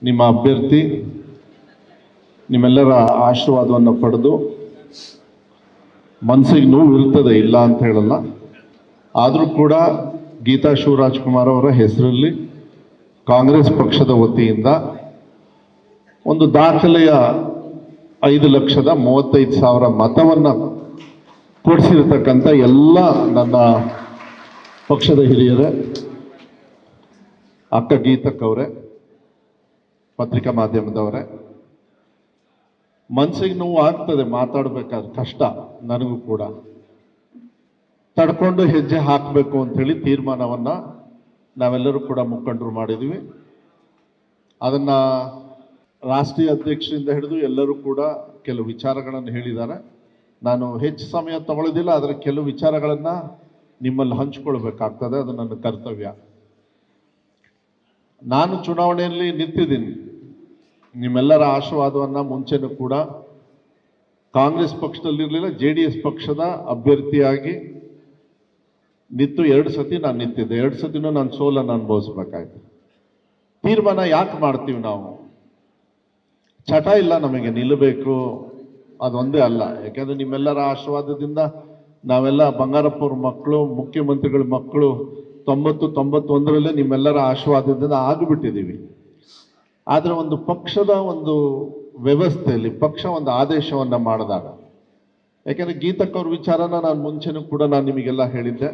ನಿಮ್ಮ ಅಭ್ಯರ್ಥಿ ನಿಮ್ಮೆಲ್ಲರ ಆಶೀರ್ವಾದವನ್ನು ಪಡೆದು ಮನಸ್ಸಿಗೆ ನೋವು ಇರ್ತದೆ, ಇಲ್ಲ ಅಂತ ಹೇಳಲ್ಲ. ಆದರೂ ಕೂಡ ಗೀತಾ ಶಿವರಾಜ್ಕುಮಾರ್ ಅವರ ಹೆಸರಲ್ಲಿ ಕಾಂಗ್ರೆಸ್ ಪಕ್ಷದ ವತಿಯಿಂದ ಒಂದು ದಾಖಲೆಯ 5,35,000 ಮತವನ್ನು ಕೊಡಿಸಿರ್ತಕ್ಕಂಥ ಎಲ್ಲ ನನ್ನ ಪಕ್ಷದ ಹಿರಿಯರೇ, ಅಕ್ಕ ಗೀತಕ್ಕವರೇ, ಪತ್ರಿಕಾ ಮಾಧ್ಯಮದವರೇ, ಮನಸ್ಸಿಗೆ ನೋವು ಆಗ್ತದೆ ಮಾತಾಡಬೇಕಾದ್ರೆ, ಕಷ್ಟ ನನಗೂ ಕೂಡ. ತಡ್ಕೊಂಡು ಹೆಜ್ಜೆ ಹಾಕಬೇಕು ಅಂಥೇಳಿ ತೀರ್ಮಾನವನ್ನು ನಾವೆಲ್ಲರೂ ಕೂಡ ಮುಖಂಡರು ಮಾಡಿದ್ವಿ. ಅದನ್ನು ರಾಷ್ಟ್ರೀಯ ಅಧ್ಯಕ್ಷರಿಂದ ಹಿಡಿದು ಎಲ್ಲರೂ ಕೂಡ ಕೆಲವು ವಿಚಾರಗಳನ್ನು ಹೇಳಿದ್ದಾರೆ. ನಾನು ಹೆಚ್ಚು ಸಮಯ ತಗೊಳ್ಳೋದಿಲ್ಲ, ಆದರೆ ಕೆಲವು ವಿಚಾರಗಳನ್ನು ನಿಮ್ಮಲ್ಲಿ ಹಂಚಿಕೊಳ್ಬೇಕಾಗ್ತದೆ, ಅದು ನನ್ನ ಕರ್ತವ್ಯ. ನಾನು ಚುನಾವಣೆಯಲ್ಲಿ ನಿಂತಿದ್ದೀನಿ. ನಿಮ್ಮೆಲ್ಲರ ಆಶೀರ್ವಾದವನ್ನು ಮುಂಚೆನೂ ಕೂಡ ಕಾಂಗ್ರೆಸ್ ಪಕ್ಷದಲ್ಲಿರಲಿಲ್ಲ, JDS ಪಕ್ಷದ ಅಭ್ಯರ್ಥಿಯಾಗಿ ನಿಂತು 2 ಸತಿ ನಾನು ನಿಂತಿದ್ದೆ. 2 ಸತಿನೂ ನಾನು ಸೋಲನ್ನು ಅನುಭವಿಸ್ಬೇಕಾಯ್ತು. ತೀರ್ಮಾನ ಯಾಕೆ ಮಾಡ್ತೀವಿ ನಾವು? ಚಟ ಇಲ್ಲ ನಮಗೆ, ನಿಲ್ಲಬೇಕು ಅದೊಂದೇ ಅಲ್ಲ. ಯಾಕೆಂದರೆ ನಿಮ್ಮೆಲ್ಲರ ಆಶೀರ್ವಾದದಿಂದ ನಾವೆಲ್ಲ ಬಂಗಾರಪ್ಪವ್ರ ಮಕ್ಕಳು, ಮುಖ್ಯಮಂತ್ರಿಗಳ ಮಕ್ಕಳು 90-91ರಲ್ಲೇ ನಿಮ್ಮೆಲ್ಲರ ಆಶೀರ್ವಾದದಿಂದ ಆಗಿಬಿಟ್ಟಿದ್ದೀವಿ. ಆದರೆ ಒಂದು ಪಕ್ಷದ ಒಂದು ವ್ಯವಸ್ಥೆಯಲ್ಲಿ ಪಕ್ಷ ಒಂದು ಆದೇಶವನ್ನು ಮಾಡಿದಾಗ, ಯಾಕೆಂದರೆ ಗೀತಕ್ಕವ್ರ ವಿಚಾರನ ನಾನು ಮುಂಚೆನೂ ಕೂಡ ನಾನು ನಿಮಗೆಲ್ಲ ಹೇಳಿದ್ದೆ.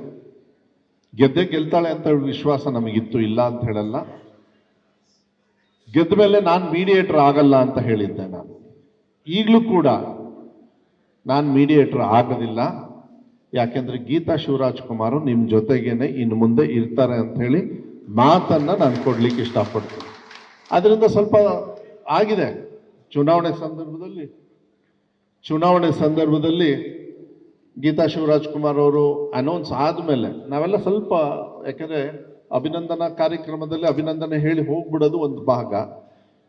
ಗೆಲ್ತಾಳೆ ಅಂತ ವಿಶ್ವಾಸ ನಮಗಿತ್ತು, ಇಲ್ಲ ಅಂತ ಹೇಳಲ್ಲ. ಗೆದ್ದ ಮೇಲೆ ನಾನು ಮೀಡಿಯೇಟರ್ ಆಗಲ್ಲ ಅಂತ ಹೇಳಿದ್ದೆ. ನಾನು ಈಗಲೂ ಕೂಡ ನಾನು ಮೀಡಿಯೇಟರ್ ಆಗೋದಿಲ್ಲ. ಯಾಕೆಂದರೆ ಗೀತಾ ಶಿವರಾಜ್ಕುಮಾರ್ ನಿಮ್ಮ ಜೊತೆಗೇನೆ ಇನ್ನು ಮುಂದೆ ಇರ್ತಾರೆ ಅಂತ ಹೇಳಿ ಮಾತನ್ನು ನಾನು ಕೊಡ್ಲಿಕ್ಕೆ ಇಷ್ಟಪಡ್ತೀನಿ. ಅದರಿಂದ ಸ್ವಲ್ಪ ಆಗಿದೆ. ಚುನಾವಣೆ ಸಂದರ್ಭದಲ್ಲಿ ಗೀತಾ ಶಿವರಾಜ್ಕುಮಾರ್ ಅವರು ಅನೌನ್ಸ್ ಆದಮೇಲೆ ನಾವೆಲ್ಲ ಸ್ವಲ್ಪ, ಯಾಕೆಂದರೆ ಅಭಿನಂದನಾ ಕಾರ್ಯಕ್ರಮದಲ್ಲಿ ಅಭಿನಂದನೆ ಹೇಳಿ ಹೋಗ್ಬಿಡೋದು ಒಂದು ಭಾಗ.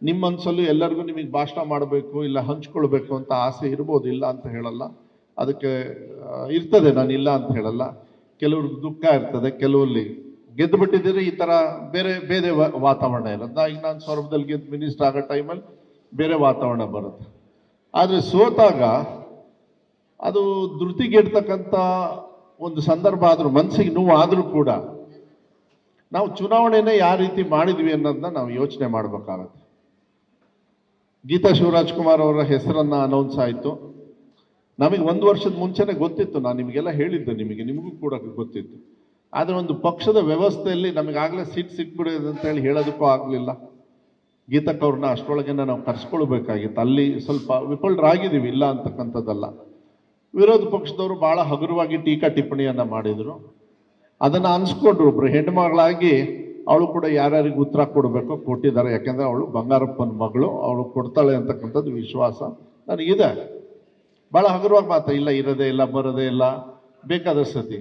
ನಿಮ್ಮ ಮನಸ್ಸಲ್ಲೂ ಎಲ್ಲರಿಗೂ ನಿಮಗೆ ಭಾಷಣ ಮಾಡಬೇಕು, ಇಲ್ಲ ಹಂಚ್ಕೊಳ್ಬೇಕು ಅಂತ ಆಸೆ ಇರ್ಬೋದು, ಇಲ್ಲ ಅಂತ ಹೇಳಲ್ಲ. ಅದಕ್ಕೆ ಇರ್ತದೆ, ನಾನು ಇಲ್ಲ ಅಂತ ಹೇಳಲ್ಲ. ಕೆಲವ್ರಿಗೆ ದುಃಖ ಇರ್ತದೆ, ಕೆಲವಲ್ಲಿ ಗೆದ್ದು ಬಿಟ್ಟಿದ್ದೀರಿ, ಈ ಥರ ಬೇರೆ ವಾತಾವರಣ ಇರುತ್ತೆ. ಈಗ ನಾನು ಸೌರಭದಲ್ಲಿ ಗೆದ್ದು ಮಿನಿಸ್ಟರ್ ಆಗೋ ಟೈಮಲ್ಲಿ ಬೇರೆ ವಾತಾವರಣ ಬರುತ್ತೆ. ಆದರೆ ಸೋತಾಗ ಅದು ಧೃತಿಗೆಡ್ತಕ್ಕಂಥ ಒಂದು ಸಂದರ್ಭ ಆದರೂ, ಮನಸ್ಸಿಗೆ ನೋವು ಆದರೂ ಕೂಡ ನಾವು ಚುನಾವಣೆನೇ ಯಾವ ರೀತಿ ಮಾಡಿದ್ವಿ ಅನ್ನೋದನ್ನ ನಾವು ಯೋಚನೆ ಮಾಡಬೇಕಾಗತ್ತೆ. ಗೀತಾ ಶಿವರಾಜ್ಕುಮಾರ್ ಅವರ ಹೆಸರನ್ನು ಅನೌನ್ಸ್ ಆಯಿತು. ನಮಗೆ 1 ವರ್ಷದ ಮುಂಚೆನೇ ಗೊತ್ತಿತ್ತು, ನಾನು ನಿಮಗೆಲ್ಲ ಹೇಳಿದ್ದೆ, ನಿಮಗೂ ಕೂಡ ಗೊತ್ತಿತ್ತು. ಆದರೆ ಒಂದು ಪಕ್ಷದ ವ್ಯವಸ್ಥೆಯಲ್ಲಿ ನಮಗಾಗಲೇ ಸೀಟ್ ಸಿಕ್ಬಿಡೋದು ಅಂತೇಳಿ ಹೇಳೋದಕ್ಕೂ ಆಗಲಿಲ್ಲ. ಗೀತಕ್ಕವ್ರನ್ನ ಅಷ್ಟರೊಳಗೆ ನಾವು ಕರೆಸ್ಕೊಳ್ಬೇಕಾಗಿತ್ತು. ಅಲ್ಲಿ ಸ್ವಲ್ಪ ವಿಫಲರಾಗಿದ್ದೀವಿ, ಇಲ್ಲ ಅಂತಕ್ಕಂಥದ್ದಲ್ಲ. ವಿರೋಧ ಪಕ್ಷದವರು ಭಾಳ ಹಗುರವಾಗಿ ಟೀಕಾ ಟಿಪ್ಪಣಿಯನ್ನು ಮಾಡಿದರು. ಅದನ್ನು ಅನ್ಸ್ಕೊಂಡ್ರು. ಒಬ್ಬರು ಹೆಣ್ಮಗಳಾಗಿ ಅವಳು ಕೂಡ ಯಾರ್ಯಾರಿಗೆ ಉತ್ತರ ಕೊಡಬೇಕೋ ಕೊಟ್ಟಿದ್ದಾರೆ. ಯಾಕೆಂದರೆ ಅವಳು ಬಂಗಾರಪ್ಪನ ಮಗಳು, ಅವಳು ಕೊಡ್ತಾಳೆ ಅಂತಕ್ಕಂಥದ್ದು ವಿಶ್ವಾಸ ನನಗಿದೆ. ಭಾಳ ಹಗುರವಾಗಿ ಮಾತ್ರ, ಇಲ್ಲ ಇರೋದೇ ಇಲ್ಲ, ಬರೋದೇ ಇಲ್ಲ, ಬೇಕಾದ ಸತಿ.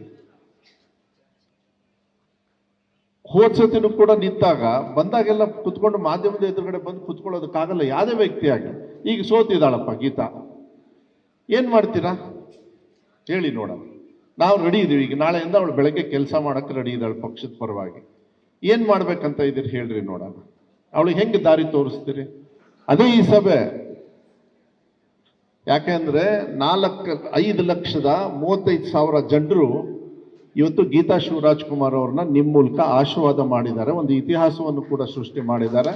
ಹೋದ ಸತಿನೂ ಕೂಡ ನಿಂತಾಗ ಬಂದಾಗೆಲ್ಲ ಕುತ್ಕೊಂಡು ಮಾಧ್ಯಮದ ಎದುರುಗಡೆ ಬಂದು ಕುತ್ಕೊಳ್ಳೋದಕ್ಕಾಗಲ್ಲ ಯಾವುದೇ ವ್ಯಕ್ತಿಯಾಗಿ. ಈಗ ಸೋತಿದ್ದಾಳಪ್ಪ ಗೀತಾ, ಏನು ಮಾಡ್ತೀರಾ ಹೇಳಿ ನೋಡೋಣ. ನಾವು ರೆಡಿ ಇದ್ದೀವಿ. ಈಗ ನಾಳೆಯಿಂದ ಅವಳು ಬೆಳಗ್ಗೆ ಕೆಲಸ ಮಾಡೋಕ್ಕೆ ರೆಡಿ ಇದ್ದಾಳೆ ಪಕ್ಷದ ಪರವಾಗಿ. ಏನು ಮಾಡ್ಬೇಕಂತ ಇದ್ದೀರಿ ಹೇಳ್ರಿ ನೋಡೋಣ. ಅವಳಿಗೆ ಹೆಂಗೆ ದಾರಿ ತೋರಿಸ್ತೀರಿ? ಅದೇ ಈ ಸಭೆ. ಯಾಕೆಂದರೆ 5,35,000 ಜನರು ಇವತ್ತು ಗೀತಾ ಶಿವರಾಜ್ಕುಮಾರ್ ಅವ್ರನ್ನ ನಿಮ್ಮ ಮೂಲಕ ಆಶೀರ್ವಾದ ಮಾಡಿದ್ದಾರೆ, ಒಂದು ಇತಿಹಾಸವನ್ನು ಕೂಡ ಸೃಷ್ಟಿ ಮಾಡಿದ್ದಾರೆ.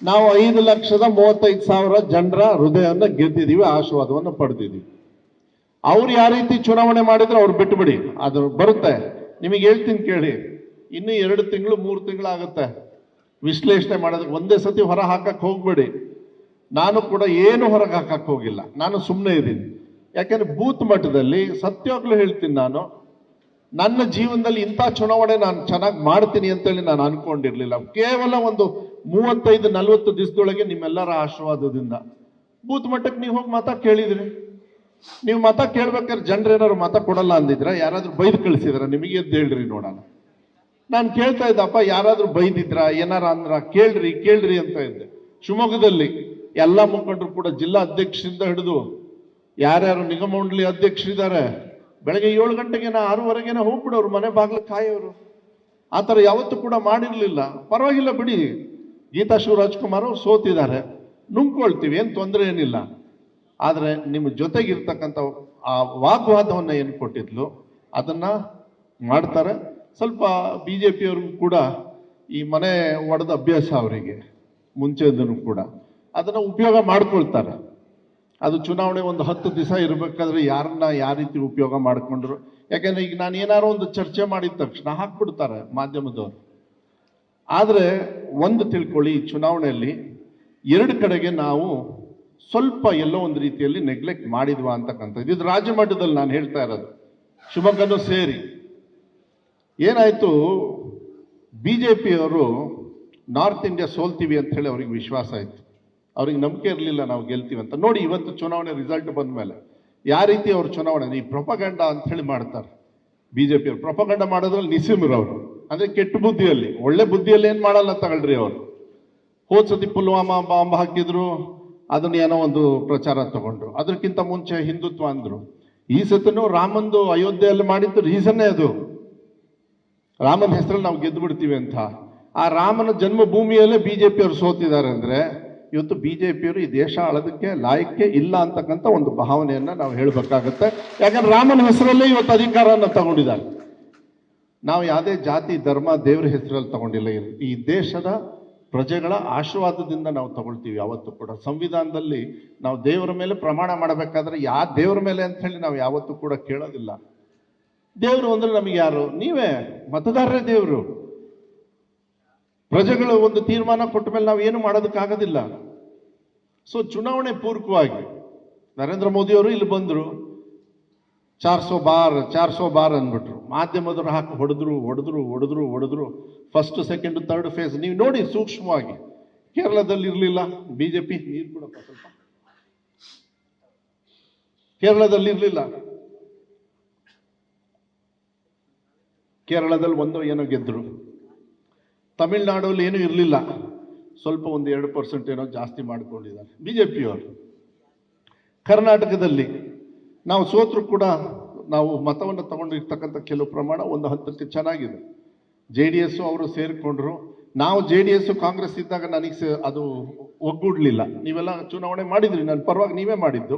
ನಾವು 5,35,000 ಜನರ ಹೃದಯವನ್ನು ಗೆದ್ದಿದ್ದೀವಿ, ಆಶೀರ್ವಾದವನ್ನು ಪಡೆದಿದ್ದೀವಿ. ಅವ್ರು ಯಾವ ರೀತಿ ಚುನಾವಣೆ ಮಾಡಿದ್ರೆ ಅವ್ರು ಬಿಟ್ಟುಬಿಡಿ, ಅದು ಬರುತ್ತೆ. ನಿಮಗೆ ಹೇಳ್ತೀನಿ ಕೇಳಿ, ಇನ್ನೂ 2 ತಿಂಗಳು 3 ತಿಂಗಳು ಆಗುತ್ತೆ ವಿಶ್ಲೇಷಣೆ ಮಾಡೋದಕ್ಕೆ. ಒಂದೇ ಸತಿ ಹೊರ ಹಾಕಕ್ಕೆ ಹೋಗ್ಬೇಡಿ. ನಾನು ಕೂಡ ಏನು ಹೊರಗೆ ಹಾಕಕ್ಕೆ ಹೋಗಿಲ್ಲ, ನಾನು ಸುಮ್ಮನೆ ಇದ್ದೀನಿ. ಯಾಕೆಂದರೆ ಬೂತ್ ಮಟ್ಟದಲ್ಲಿ ಸತ್ಯವಾಗ್ಲೂ ಹೇಳ್ತೀನಿ, ನಾನು ನನ್ನ ಜೀವನದಲ್ಲಿ ಇಂಥ ಚುನಾವಣೆ ನಾನು ಚೆನ್ನಾಗಿ ಮಾಡ್ತೀನಿ ಅಂತೇಳಿ ನಾನು ಅನ್ಕೊಂಡಿರ್ಲಿಲ್ಲ. ಕೇವಲ ಒಂದು 35-40 ದಿವಸದೊಳಗೆ ನಿಮ್ಮೆಲ್ಲರ ಆಶೀರ್ವಾದದಿಂದ ಬೂತ್ ಮಟ್ಟಕ್ಕೆ ನೀವು ಹೋಗಿ ಮತ ಕೇಳಿದ್ರಿ. ನೀವು ಮತ ಕೇಳ್ಬೇಕಾದ್ರೆ ಜನರೇನಾದ್ರು ಮತ ಕೊಡಲ್ಲ ಅಂದಿದ್ರ? ಯಾರಾದ್ರೂ ಬೈದು ಕಳಿಸಿದ್ರ? ನಿಮಗೆ ಎದ್ದು ಹೇಳ್ರಿ ನೋಡೋಣ. ನಾನು ಕೇಳ್ತಾ ಇದ್ದಪ್ಪ, ಯಾರಾದ್ರೂ ಬೈದಿದ್ರ, ಏನಾರ ಅಂದ್ರ ಕೇಳ್ರಿ ಅಂತ ಇದ್ದೆ. ಶಿವಮೊಗ್ಗದಲ್ಲಿ ಎಲ್ಲ ಮುಖಂಡರು ಕೂಡ, ಜಿಲ್ಲಾ ಅಧ್ಯಕ್ಷರಿಂದ ಹಿಡಿದು ಯಾರ್ಯಾರು ನಿಗಮ ಮಂಡಳಿ ಅಧ್ಯಕ್ಷರಿದ್ದಾರೆ, ಬೆಳಗ್ಗೆ 7 ಗಂಟೆಗೆ 6:15 ಹೋಗ್ಬಿಡೋರು, ಮನೆ ಬಾಗಿಲು ಕಾಯೋರು. ಆ ಥರ ಯಾವತ್ತೂ ಕೂಡ ಮಾಡಿರಲಿಲ್ಲ. ಪರವಾಗಿಲ್ಲ ಬಿಡಿ, ಗೀತಾ ಶಿವರಾಜ್ಕುಮಾರ್ ಅವರು ಸೋತಿದ್ದಾರೆ, ನುಂಗ್ಕೊಳ್ತೀವಿ, ಏನು ತೊಂದರೆ ಏನಿಲ್ಲ. ಆದರೆ ನಿಮ್ಮ ಜೊತೆಗಿರ್ತಕ್ಕಂಥ ಆ ವಾಗ್ವಾದವನ್ನು ಏನು ಕೊಟ್ಟಿದ್ಲು ಅದನ್ನು ಮಾಡ್ತಾರೆ. ಸ್ವಲ್ಪ ಬಿ ಜೆ ಪಿಯವ್ರಿಗೂ ಕೂಡ ಈ ಮನೆ ಒಡೆದ ಅಭ್ಯಾಸ ಅವರಿಗೆ ಮುಂಚೆದೂ ಕೂಡ, ಅದನ್ನು ಉಪಯೋಗ ಮಾಡ್ಕೊಳ್ತಾರೆ. ಅದು ಚುನಾವಣೆ ಒಂದು 10 ದಿವಸ ಇರಬೇಕಾದ್ರೆ ಯಾರನ್ನ ಯಾವ ರೀತಿ ಉಪಯೋಗ ಮಾಡಿಕೊಂಡ್ರು. ಯಾಕೆಂದ್ರೆ ಈಗ ನಾನು ಏನಾರೋ ಒಂದು ಚರ್ಚೆ ಮಾಡಿದ ತಕ್ಷಣ ಹಾಕ್ಬಿಡ್ತಾರೆ ಮಾಧ್ಯಮದವರು. ಆದರೆ ಒಂದು ತಿಳ್ಕೊಳ್ಳಿ, ಈ ಚುನಾವಣೆಯಲ್ಲಿ 2 ಕಡೆಗೆ ನಾವು ಸ್ವಲ್ಪ ಎಲ್ಲೋ ಒಂದು ರೀತಿಯಲ್ಲಿ ನೆಗ್ಲೆಕ್ಟ್ ಮಾಡಿದ್ವಾ ಅಂತಕ್ಕಂಥದ್ದು. ಇದು ರಾಜ್ಯ ಮಟ್ಟದಲ್ಲಿ ನಾನು ಹೇಳ್ತಾ ಇರೋದು, ಶಿವಮೊಗ್ಗನೂ ಸೇರಿ. ಏನಾಯಿತು, ಬಿ ಜೆ ಪಿಯವರು ನಾರ್ತ್ ಇಂಡಿಯಾ ಸೋಲ್ತೀವಿ ಅಂತ ಹೇಳಿ ಅವ್ರಿಗೆ ವಿಶ್ವಾಸ ಆಯಿತು, ಅವ್ರಿಗೆ ನಂಬಿಕೆ ಇರಲಿಲ್ಲ ನಾವು ಗೆಲ್ತೀವಿ ಅಂತ. ನೋಡಿ ಇವತ್ತು ಚುನಾವಣೆ ರಿಸಲ್ಟ್ ಬಂದ ಮೇಲೆ ಯಾವ ರೀತಿ ಅವ್ರು ಚುನಾವಣೆ ಈ ಪ್ರೊಪಗಂಡ ಅಂತ ಹೇಳಿ ಮಾಡ್ತಾರೆ. ಬಿ ಜೆ ಪಿಯವರು ಪ್ರೊಪಗಂಡ ಮಾಡೋದ್ರಲ್ಲಿ ನಿಸಿಮ್ರವರು, ಅಂದರೆ ಕೆಟ್ಟ ಬುದ್ಧಿಯಲ್ಲಿ, ಒಳ್ಳೆ ಬುದ್ಧಿಯಲ್ಲಿ ಏನು ಮಾಡಲ್ಲ ತಗೊಳ್ರಿ ಅವರು. ಹೋದ ಸತಿ ಪುಲ್ವಾಮಾ ಬಾಂಬ್ ಹಾಕಿದ್ರು, ಅದನ್ನ ಏನೋ ಒಂದು ಪ್ರಚಾರ ತಗೊಂಡ್ರು. ಅದಕ್ಕಿಂತ ಮುಂಚೆ ಹಿಂದುತ್ವ ಅಂದ್ರು. ಈ ಸತಿನೂ ರಾಮಂದು ಅಯೋಧ್ಯೆಯಲ್ಲಿ ಮಾಡಿದ್ದು ರೀಸನ್ನೇ ಅದು, ರಾಮನ ಹೆಸರಲ್ಲಿ ನಾವು ಗೆದ್ದು ಬಿಡ್ತೀವಿ ಅಂತ. ಆ ರಾಮನ ಜನ್ಮಭೂಮಿಯಲ್ಲೇ ಬಿ ಜೆ ಪಿಯವರು ಸೋತಿದ್ದಾರೆ ಅಂದರೆ ಇವತ್ತು ಬಿ ಜೆ ಪಿಯವರು ಈ ದೇಶ ಆಳೋದಕ್ಕೆ ಲಾಯಕ್ಕೆ ಇಲ್ಲ ಅಂತಕ್ಕಂಥ ಒಂದು ಭಾವನೆಯನ್ನು ನಾವು ಹೇಳಬೇಕಾಗತ್ತೆ. ಯಾಕಂದ್ರೆ ರಾಮನ ಹೆಸರಲ್ಲೇ ಇವತ್ತು ಅಧಿಕಾರವನ್ನು ತಗೊಂಡಿದ್ದಾರೆ. ನಾವು ಯಾವುದೇ ಜಾತಿ ಧರ್ಮ ದೇವರ ಹೆಸರಲ್ಲಿ ತಗೊಂಡಿಲ್ಲ. ಈ ದೇಶದ ಪ್ರಜೆಗಳ ಆಶೀರ್ವಾದದಿಂದ ನಾವು ತಗೊಳ್ತೀವಿ ಯಾವತ್ತೂ ಕೂಡ. ಸಂವಿಧಾನದಲ್ಲಿ ನಾವು ದೇವರ ಮೇಲೆ ಪ್ರಮಾಣ ಮಾಡಬೇಕಾದ್ರೆ ಯಾವ ದೇವರ ಮೇಲೆ ಅಂತ ಹೇಳಿ ನಾವು ಯಾವತ್ತೂ ಕೂಡ ಕೇಳೋದಿಲ್ಲ. ದೇವರು ಅಂದ್ರೆ ನಮಗೆ ಯಾರು? ನೀವೇ, ಮತದಾರರೇ ದೇವರು. ಪ್ರಜೆಗಳು ಒಂದು ತೀರ್ಮಾನ ಕೊಟ್ಟ ಮೇಲೆ ನಾವು ಏನು ಮಾಡೋದಕ್ಕಾಗೋದಿಲ್ಲ. ಸೊ ಚುನಾವಣೆ ಪೂರ್ವಕವಾಗಿ ನರೇಂದ್ರ ಮೋದಿಯವರು ಇಲ್ಲಿ ಬಂದರು, 400 ಬಾರ್ ಅಂದ್ಬಿಟ್ರು. ಮಾಧ್ಯಮದವರು ಹಾಕಿ ಹೊಡೆದ್ರು. ಫಸ್ಟ್ ಸೆಕೆಂಡ್ ಥರ್ಡ್ ಫೇಸ್ ನೀವು ನೋಡಿ ಸೂಕ್ಷ್ಮವಾಗಿ. ಕೇರಳದಲ್ಲಿ ಇರಲಿಲ್ಲ ಬಿಜೆಪಿ, ನೀರು ಕೊಡಪ್ಪ ಸ್ವಲ್ಪ, ಕೇರಳದಲ್ಲಿ ಇರಲಿಲ್ಲ. ಕೇರಳದಲ್ಲಿ ಏನೋ ಗೆದ್ರು. ತಮಿಳ್ನಾಡಲ್ಲಿ ಏನೂ ಇರಲಿಲ್ಲ, ಸ್ವಲ್ಪ 1-2% ಏನೋ ಜಾಸ್ತಿ ಮಾಡ್ಕೊಂಡಿದ್ದಾರೆ ಬಿ ಜೆ ಪಿಯವರು. ಕರ್ನಾಟಕದಲ್ಲಿ ನಾವು ಸೋತರು ಕೂಡ ನಾವು ಮತವನ್ನು ತಗೊಂಡಿರ್ತಕ್ಕಂಥ ಕೆಲವು ಪ್ರಮಾಣ ಒಂದು ಹಂತಕ್ಕೆ ಚೆನ್ನಾಗಿದೆ. ಜೆ ಡಿ ಎಸ್ ಅವರು ಸೇರಿಕೊಂಡ್ರು. ನಾವು ಜೆ ಡಿ ಎಸ್ ಕಾಂಗ್ರೆಸ್ ಇದ್ದಾಗ ನನಗೆ ಅದು ಒಗ್ಗೂಡ್ಲಿಲ್ಲ. ನೀವೆಲ್ಲ ಚುನಾವಣೆ ಮಾಡಿದ್ರಿ, ನನ್ನ ಪರವಾಗಿ ನೀವೇ ಮಾಡಿದ್ದು.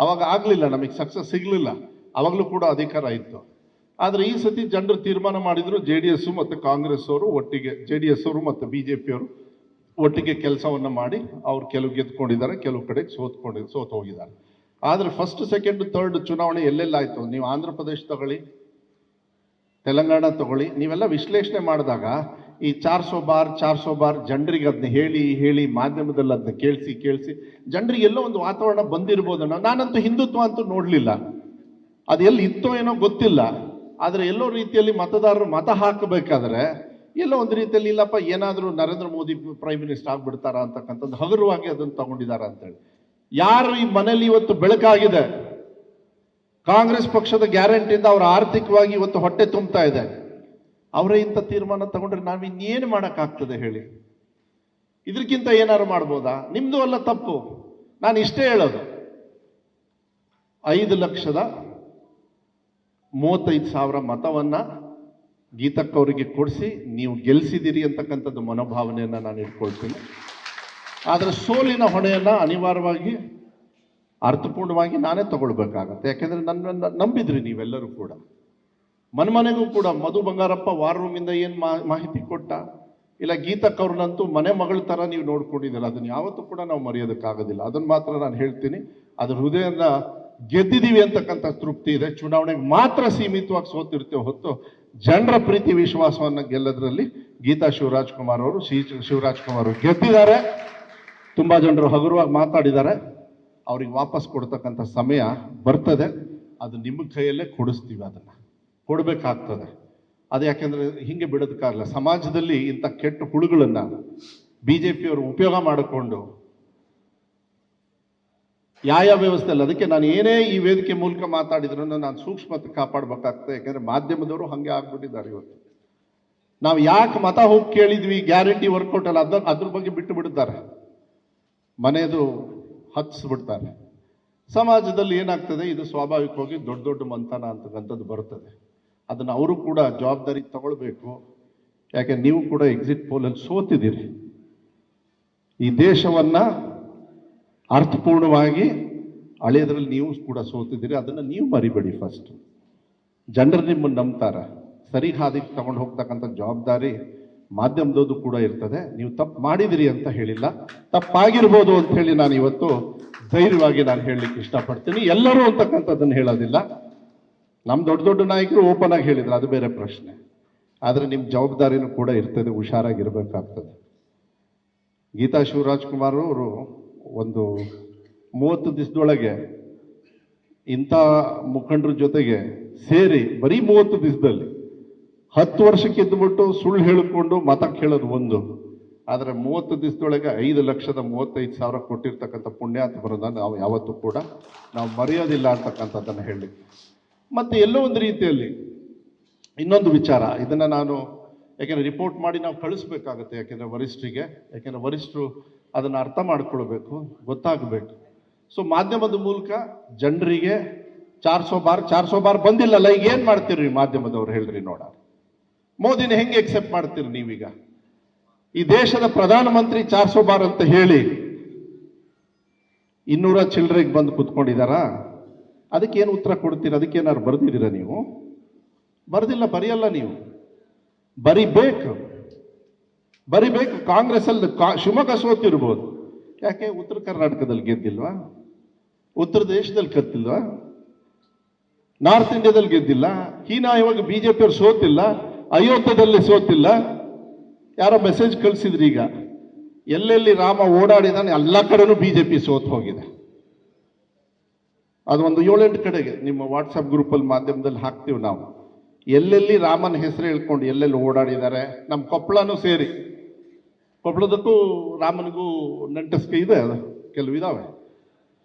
ಅವಾಗ ಆಗಲಿಲ್ಲ, ನಮಗೆ ಸಕ್ಸಸ್ ಸಿಗಲಿಲ್ಲ. ಅವಾಗಲೂ ಕೂಡ ಅಧಿಕಾರ ಇತ್ತು. ಆದರೆ ಈ ಸತಿ ಜನರು ತೀರ್ಮಾನ ಮಾಡಿದ್ರು, ಜೆ ಡಿ ಎಸ್ ಮತ್ತು ಕಾಂಗ್ರೆಸ್ ಅವರು ಒಟ್ಟಿಗೆ, ಜೆ ಡಿ ಎಸ್ ಅವರು ಮತ್ತು ಬಿ ಜೆ ಪಿಯವರು ಒಟ್ಟಿಗೆ ಕೆಲಸವನ್ನು ಮಾಡಿ ಅವ್ರು ಕೆಲವು ಗೆದ್ಕೊಂಡಿದ್ದಾರೆ, ಕೆಲವು ಕಡೆ ಸೋತು ಹೋಗಿದ್ದಾರೆ. ಆದರೆ ಫಸ್ಟ್ ಸೆಕೆಂಡ್ ಥರ್ಡ್ ಚುನಾವಣೆ ಎಲ್ಲೆಲ್ಲಾಯಿತು, ನೀವು ಆಂಧ್ರ ಪ್ರದೇಶ ತಗೊಳ್ಳಿ, ತೆಲಂಗಾಣ ತಗೊಳ್ಳಿ, ನೀವೆಲ್ಲ ವಿಶ್ಲೇಷಣೆ ಮಾಡಿದಾಗ ಈ 400 ಬಾರ್ ಜನರಿಗೆ ಅದನ್ನ ಹೇಳಿ ಮಾಧ್ಯಮದಲ್ಲಿ ಅದನ್ನ ಕೇಳಿಸಿ ಜನರಿಗೆ ಎಲ್ಲೋ ಒಂದು ವಾತಾವರಣ ಬಂದಿರ್ಬೋದು. ನಾನಂತೂ ಹಿಂದುತ್ವ ಅಂತೂ ನೋಡಲಿಲ್ಲ, ಅದು ಎಲ್ಲಿ ಇತ್ತೋ ಏನೋ ಗೊತ್ತಿಲ್ಲ. ಆದರೆ ಎಲ್ಲೋ ರೀತಿಯಲ್ಲಿ ಮತದಾರರು ಮತ ಹಾಕಬೇಕಾದ್ರೆ ಎಲ್ಲೋ ಒಂದು ರೀತಿಯಲ್ಲಿ ಇಲ್ಲಪ್ಪ, ಏನಾದರೂ ನರೇಂದ್ರ ಮೋದಿ ಪ್ರೈಮ್ ಮಿನಿಸ್ಟರ್ ಆಗ್ಬಿಡ್ತಾರ ಅಂತಕ್ಕಂಥದ್ದು ಹಗುರವಾಗಿ ಅದನ್ನು ತಗೊಂಡಿದ್ದಾರೆ ಅಂತೇಳಿ. ಯಾರು ಈ ಮನೆಯಲ್ಲಿ ಇವತ್ತು ಬೆಳಕಾಗಿದೆ, ಕಾಂಗ್ರೆಸ್ ಪಕ್ಷದ ಗ್ಯಾರಂಟಿಯಿಂದ ಅವರ ಆರ್ಥಿಕವಾಗಿ ಇವತ್ತು ಹೊಟ್ಟೆ ತುಂಬ್ತಾ ಇದೆ, ಅವರೇ ಇಂಥ ತೀರ್ಮಾನ ತಗೊಂಡ್ರೆ ನಾವು ಇನ್ನೇನು ಮಾಡೋಕ್ಕಾಗ್ತದೆ ಹೇಳಿ? ಇದಕ್ಕಿಂತ ಏನಾದ್ರು ಮಾಡ್ಬೋದಾ? ನಿಮ್ದು ಅಲ್ಲ ತಪ್ಪು. ನಾನು ಇಷ್ಟೇ ಹೇಳೋದು, 5,35,000 ಮತವನ್ನು ಗೀತಕ್ಕವರಿಗೆ ಕೊಡಿಸಿ ನೀವು ಗೆಲ್ಲಿಸಿದ್ದೀರಿ ಅಂತಕ್ಕಂಥದ್ದು ಮನೋಭಾವನೆಯನ್ನು ನಾನು ಇಟ್ಕೊಳ್ತೀನಿ. ಆದರೆ ಸೋಲಿನ ಹೊಣೆಯನ್ನು ಅನಿವಾರ್ಯವಾಗಿ ಅರ್ಥಪೂರ್ಣವಾಗಿ ನಾನೇ ತಗೊಳ್ಬೇಕಾಗತ್ತೆ. ಯಾಕೆಂದರೆ ನನ್ನನ್ನು ನಂಬಿದ್ರಿ ನೀವೆಲ್ಲರೂ ಕೂಡ. ಮನೆಗೂ ಕೂಡ ಮಧು ಬಂಗಾರಪ್ಪ ವಾರ್ ರೂಮಿಂದ ಏನು ಮಾಹಿತಿ ಕೊಟ್ಟ, ಇಲ್ಲ ಗೀತಕ್ಕವ್ರನ್ನಂತೂ ಮನೆ ಮಗಳ ಥರ ನೀವು ನೋಡ್ಕೊಂಡಿದ್ದೀರ. ಅದನ್ನು ಯಾವತ್ತೂ ಕೂಡ ನಾವು ಮರೆಯೋದಕ್ಕಾಗೋದಿಲ್ಲ. ಅದನ್ನು ಮಾತ್ರ ನಾನು ಹೇಳ್ತೀನಿ, ಅದ್ರ ಹೃದಯದ ಗೆದ್ದಿದ್ದೀವಿ ಅಂತಕ್ಕಂಥ ತೃಪ್ತಿ ಇದೆ. ಚುನಾವಣೆಗೆ ಮಾತ್ರ ಸೀಮಿತವಾಗಿ ಸೋತಿರ್ತೇವೆ ಹೊತ್ತು ಜನರ ಪ್ರೀತಿ ವಿಶ್ವಾಸವನ್ನು ಗೆಲ್ಲೋದ್ರಲ್ಲಿ ಗೀತಾ ಶಿವರಾಜ್ಕುಮಾರ್ ಅವರು ಗೆದ್ದಿದ್ದಾರೆ. ತುಂಬ ಜನರು ಹಗುರವಾಗಿ ಮಾತಾಡಿದ್ದಾರೆ, ಅವ್ರಿಗೆ ವಾಪಸ್ ಕೊಡ್ತಕ್ಕಂಥ ಸಮಯ ಬರ್ತದೆ. ಅದು ನಿಮ್ಮ ಕೈಯಲ್ಲೇ ಕೊಡಿಸ್ತೀವಿ, ಅದನ್ನು ಕೊಡಬೇಕಾಗ್ತದೆ. ಅದು ಯಾಕೆಂದರೆ ಹಿಂಗೆ ಬಿಡೋದಕ್ಕಾಗಲ್ಲ. ಸಮಾಜದಲ್ಲಿ ಇಂಥ ಕೆಟ್ಟ ಹುಳುಗಳನ್ನು ಬಿ ಜೆ ಪಿಯವರು ಉಪಯೋಗ ಮಾಡಿಕೊಂಡು ಯಾವ ವ್ಯವಸ್ಥೆ ಅಲ್ಲ. ಅದಕ್ಕೆ ನಾನು ಏನೇ ಈ ವೇದಿಕೆ ಮೂಲಕ ಮಾತಾಡಿದ್ರೂ ನಾನು ಸೂಕ್ಷ್ಮತೆ ಕಾಪಾಡಬೇಕಾಗ್ತದೆ. ಯಾಕೆಂದರೆ ಮಾಧ್ಯಮದವರು ಹಾಗೆ ಆಗ್ಬಿಟ್ಟಿದ್ದಾರೆ. ಇವತ್ತು ನಾವು ಯಾಕೆ ಮತ ಹೋಗಿ ಕೇಳಿದ್ವಿ, ಗ್ಯಾರಂಟಿ ವರ್ಕೌಟ್ ಅಲ್ಲ, ಅದ್ರ ಬಗ್ಗೆ ಬಿಟ್ಟು ಬಿಡ್ತಾರೆ, ಮನೆಯದು ಹತ್ತಿಸ್ಬಿಡ್ತಾರೆ. ಸಮಾಜದಲ್ಲಿ ಏನಾಗ್ತದೆ, ಇದು ಸ್ವಾಭಾವಿಕವಾಗಿ ದೊಡ್ಡ ಮಂಥನ ಅಂತಕ್ಕಂಥದ್ದು ಬರ್ತದೆ. ಅದನ್ನು ಅವರು ಕೂಡ ಜವಾಬ್ದಾರಿ ತಗೊಳ್ಬೇಕು. ಯಾಕೆ ನೀವು ಕೂಡ ಎಕ್ಸಿಟ್ ಪೋಲಲ್ಲಿ ಸೋತಿದ್ದೀರಿ. ಈ ದೇಶವನ್ನ ಅರ್ಥಪೂರ್ಣವಾಗಿ ಅಳೆಯೋದ್ರಲ್ಲಿ ನೀವು ಕೂಡ ಸೋತಿದ್ದೀರಿ. ಅದನ್ನು ನೀವು ಮರಿಬೇಡಿ. ಫಸ್ಟ್ ಜನರು ನಿಮ್ಮನ್ನು ನಂಬ್ತಾರೆ. ಸರಿ ಹಾದಿಗೆ ತಗೊಂಡು ಹೋಗ್ತಕ್ಕಂಥ ಜವಾಬ್ದಾರಿ ಮಾಧ್ಯಮದದ್ದು ಕೂಡ ಇರ್ತದೆ. ನೀವು ತಪ್ಪು ಮಾಡಿದಿರಿ ಅಂತ ಹೇಳಿಲ್ಲ, ತಪ್ಪಾಗಿರ್ಬೋದು ಅಂತ ಹೇಳಿ ನಾನು ಇವತ್ತು ಧೈರ್ಯವಾಗಿ ನಾನು ಹೇಳಲಿಕ್ಕೆ ಇಷ್ಟಪಡ್ತೀನಿ. ಎಲ್ಲರೂ ಅಂತಕ್ಕಂಥದ್ದನ್ನು ಹೇಳೋದಿಲ್ಲ. ನಮ್ಮ ದೊಡ್ಡ ದೊಡ್ಡ ನಾಯಕರು ಓಪನ್ ಆಗಿ ಹೇಳಿದ್ರು, ಅದು ಬೇರೆ ಪ್ರಶ್ನೆ. ಆದರೆ ನಿಮ್ಮ ಜವಾಬ್ದಾರಿನೂ ಕೂಡ ಇರ್ತದೆ, ಹುಷಾರಾಗಿರ್ಬೇಕಾಗ್ತದೆ. ಗೀತಾ ಶಿವರಾಜ್ಕುಮಾರ್ ಅವರು ಒಂದು 30 ದಿವಸದೊಳಗೆ ಇಂಥ ಮುಖಂಡರ ಜೊತೆಗೆ ಸೇರಿ ಬರೀ 30 ದಿವಸದಲ್ಲಿ 10 ವರ್ಷಕ್ಕೆ ಇದ್ದುಬಿಟ್ಟು ಸುಳ್ಳು ಹೇಳಿಕೊಂಡು ಮತ ಕೇಳೋದು ಒಂದು. ಆದರೆ 30 ದಿವಸದೊಳಗೆ 5,35,000 ಕೊಟ್ಟಿರ್ತಕ್ಕಂಥ ಪುಣ್ಯಾತ್ಮರನ್ನ ನಾವು ಯಾವತ್ತೂ ಕೂಡ ನಾವು ಮರೆಯೋದಿಲ್ಲ ಅಂತಕ್ಕಂಥದ್ದನ್ನು ಹೇಳಲಿಕ್ಕೆ. ಮತ್ತು ಎಲ್ಲೋ ಒಂದು ರೀತಿಯಲ್ಲಿ ಇನ್ನೊಂದು ವಿಚಾರ, ಇದನ್ನು ನಾನು ಯಾಕೆಂದರೆ ರಿಪೋರ್ಟ್ ಮಾಡಿ ನಾವು ಕಳಿಸ್ಬೇಕಾಗತ್ತೆ, ಯಾಕೆಂದರೆ ವರಿಷ್ಠರಿಗೆ, ಯಾಕೆಂದರೆ ವರಿಷ್ಠರು ಅದನ್ನು ಅರ್ಥ ಮಾಡ್ಕೊಳ್ಬೇಕು, ಗೊತ್ತಾಗಬೇಕು. ಸೊ ಮಾಧ್ಯಮದ ಮೂಲಕ ಜನರಿಗೆ 400 ಬಾರ್ ಬಂದಿಲ್ಲಲ್ಲ, ಈಗ ಏನು ಮಾಡ್ತೀರಿ ಮಾಧ್ಯಮದವ್ರು ಹೇಳ್ರಿ ನೋಡ. ಮೋದಿನ ಹೆಂಗೆ ಎಕ್ಸೆಪ್ಟ್ ಮಾಡ್ತೀರಿ ನೀವೀಗ? ಈ ದೇಶದ ಪ್ರಧಾನಮಂತ್ರಿ 400 ಬಾರ್ ಅಂತ ಹೇಳಿ 200 ಚಿಲ್ಲರೆಗೆ ಬಂದು ಕುತ್ಕೊಂಡಿದ್ದಾರಾ? ಅದಕ್ಕೆ ಏನು ಉತ್ತರ ಕೊಡ್ತೀರಿ? ಅದಕ್ಕೇನಾದ್ರು ಬರ್ದಿದ್ದೀರಾ ನೀವು? ಬರ್ದಿಲ್ಲ, ಬರೆಯಲ್ಲ ನೀವು. ಬರಿಬೇಕು. ಕಾಂಗ್ರೆಸ್ ಅಲ್ಲಿ ಶಿವಮೊಗ್ಗ ಸೋತಿರ್ಬೋದು, ಯಾಕೆ ಉತ್ತರ ಕರ್ನಾಟಕದಲ್ಲಿ ಗೆದ್ದಿಲ್ವಾ? ಉತ್ತರ ದೇಶದಲ್ಲಿ ಕತ್ತಿಲ್ವಾ? ನಾರ್ತ್ ಇಂಡಿಯಾದಲ್ಲಿ ಗೆದ್ದಿಲ್ಲ? ಹೀನಾಯವಾಗಿ ಬಿಜೆಪಿಯವ್ರು ಸೋತಿಲ್ಲ? ಅಯೋಧ್ಯದಲ್ಲಿ ಸೋತಿಲ್ಲ? ಯಾರೋ ಮೆಸೇಜ್ ಕಳಿಸಿದ್ರಿ ಈಗ, ಎಲ್ಲೆಲ್ಲಿ ರಾಮ ಓಡಾಡಿದಾನೆ ಎಲ್ಲ ಕಡೆನೂ ಬಿಜೆಪಿ ಸೋತ್ ಹೋಗಿದೆ. ಅದು ಒಂದು 7-8 ಕಡೆಗೆ ನಿಮ್ಮ ವಾಟ್ಸಪ್ ಗ್ರೂಪಲ್ಲಿ ಮಾಧ್ಯಮದಲ್ಲಿ ಹಾಕ್ತೀವಿ ನಾವು. ಎಲ್ಲೆಲ್ಲಿ ರಾಮನ ಹೆಸರು ಹೇಳ್ಕೊಂಡು ಎಲ್ಲೆಲ್ಲಿ ಓಡಾಡಿದ್ದಾರೆ, ನಮ್ಮ ಕೊಪ್ಪಳನೂ ಸೇರಿ. ಕೊಪ್ಪಳದಕ್ಕೂ ರಾಮನಿಗೂ ನಂಟಸ್ಕೆ ಇದೆ, ಅದು ಕೆಲವು ಇದಾವೆ.